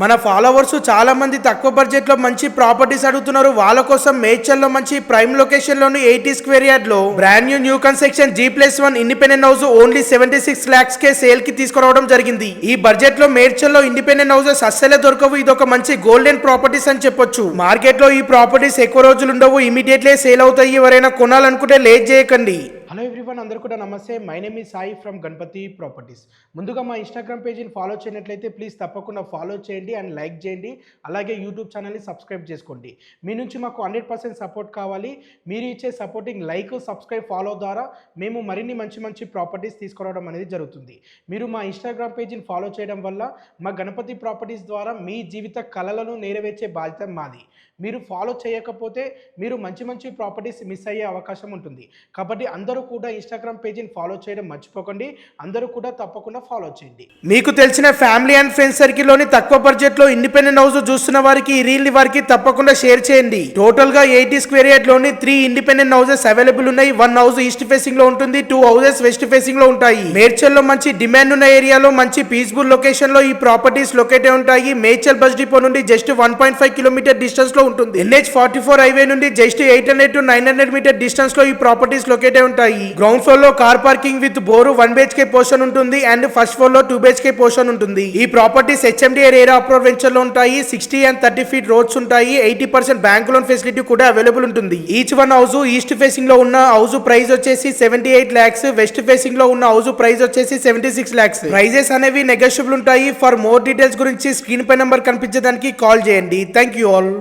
మన ఫాలోవర్స్ చాలా మంది తక్కువ బడ్జెట్ లో మంచి ప్రాపర్టీస్ అడుగుతున్నారు. వాళ్ళ కోసం మేడ్చల్ లో మంచి ప్రైమ్ లొకేషన్ లోని 80 స్క్వేర్ యార్డ్ లో brand new construction G+1 independent house only 76 lakhs కే సేల్ కి తీసుకురావడం జరిగింది. ఈ బడ్జెట్ లో మేడ్చల్ లో ఇండిపెండెంట్ హౌసెస్ అస్సలే దొరకవు. ఇది ఒక మంచి గోల్డెన్ ప్రాపర్టీస్ అని చెప్పొచ్చు. మార్కెట్ లో ఈ ప్రాపర్టీస్ ఎక్కువ రోజులు ఉండవు, ఇమీడియట్లీ సేల్ అవుతాయి. ఎవరైనా కొనాలనుకుంటే లేట్ చేయకండి. హలో ఎవ్రీవన్, అందరూ కూడా నమస్తే. మై నేమ్ ఈ సాయి ఫ్రమ్ గణపతి ప్రాపర్టీస్. ముందుగా మా ఇన్స్టాగ్రామ్ పేజీని ఫాలో చేయనట్లయితే ప్లీజ్ తప్పకుండా ఫాలో చేయండి అండ్ లైక్ చేయండి. అలాగే యూట్యూబ్ ఛానల్ని సబ్స్క్రైబ్ చేసుకోండి. మీ నుంచి మాకు 100% సపోర్ట్ కావాలి. మీరు ఇచ్చే సపోర్టింగ్ లైక్, సబ్స్క్రైబ్, ఫాలో ద్వారా మేము మరిన్ని మంచి ప్రాపర్టీస్ తీసుకురావడం అనేది జరుగుతుంది. మీరు మా ఇన్స్టాగ్రామ్ పేజీని ఫాలో చేయడం వల్ల మా గణపతి ప్రాపర్టీస్ ద్వారా మీ జీవిత కలలను నెరవేర్చే బాధ్యత మాది. మీరు ఫాలో చేయకపోతే మీరు మంచి ప్రాపర్టీస్ మిస్ అయ్యే అవకాశం ఉంటుంది. కాబట్టి అందరూ కూడా ఇన్స్టాగ్రామ్ పేజీని ఫాలో చేయడం మర్చిపోకండి. అందరూ కూడా తప్పకుండా ఫాలో చేయండి. మీకు తెలిసిన ఫ్యామిలీ అండ్ ఫ్రెండ్స్ సర్కిల్లోని తక్కువ బడ్జెట్లో ఇండిపెండెంట్ హౌస్ చూస్తున్న వారికి ఈ రీల్ వారికి తప్పకుండా షేర్ చేయండి. టోటల్ గా 80 స్క్వేర్ యార్డ్ లోని 3 ఇండిపెండెంట్ హౌసెస్ అవైలబుల్ ఉన్నాయి. 1 హౌస్ ఈస్ట్ ఫేసింగ్ లో ఉంటుంది, 2 హౌసెస్ వెస్ట్ ఫేసింగ్ లో ఉంటాయి. మేడ్చల్ లో మంచి డిమాండ్ ఉన్న ఏరియాలో మంచి పీస్ఫుల్ లొకేషన్ లో ఈ ప్రాపర్టీస్ లొకేట్ అయి ఉంటాయి. మేడ్చల్ బస్ డిపో నుండి జస్ట్ 1.5 కిలోమీటర్ డిస్టెన్స్ లో ఉంటుంది. NH44 హైవే నుండి జస్ట్ 800 to 900 మీటర్ డిస్టెన్స్ లో ఈ ప్రాపర్టీస్ లొకేట్ అయి ఉంటాయి. గ్రౌండ్ ఫ్లోర్ లో car parking with bore 1 BHK portion ఉంటుంది అండ్ ఫస్ట్ ఫ్లోర్ లో 2 BHK పోర్షన్ ఉంటుంది. ఈ properties HMDA area approval venture లో ఉంటాయి. 60 and 30 feet రోడ్స్ ఉంటాయి. 80% బ్యాంక్ లోన్ ఫెసిలిటీ కూడా అవైలబుల్ ఉంటుంది. Each one house east facing లో ఉన్న హౌస్ ప్రైస్ వచ్చేసి 78 lakhs, వెస్ట్ ఫేసింగ్ లో ఉన్న హౌస్ ప్రైస్ వచ్చేసి 76 lakhs. ప్రైజెస్ అనేవి నెగోషియబుల్ ఉంటాయి. ఫర్ మోర్ డీటెయిల్స్ గురించి స్క్రీన్ పై నంబర్ కనిపించడానికి కాల్ చేయండి. Thank you all.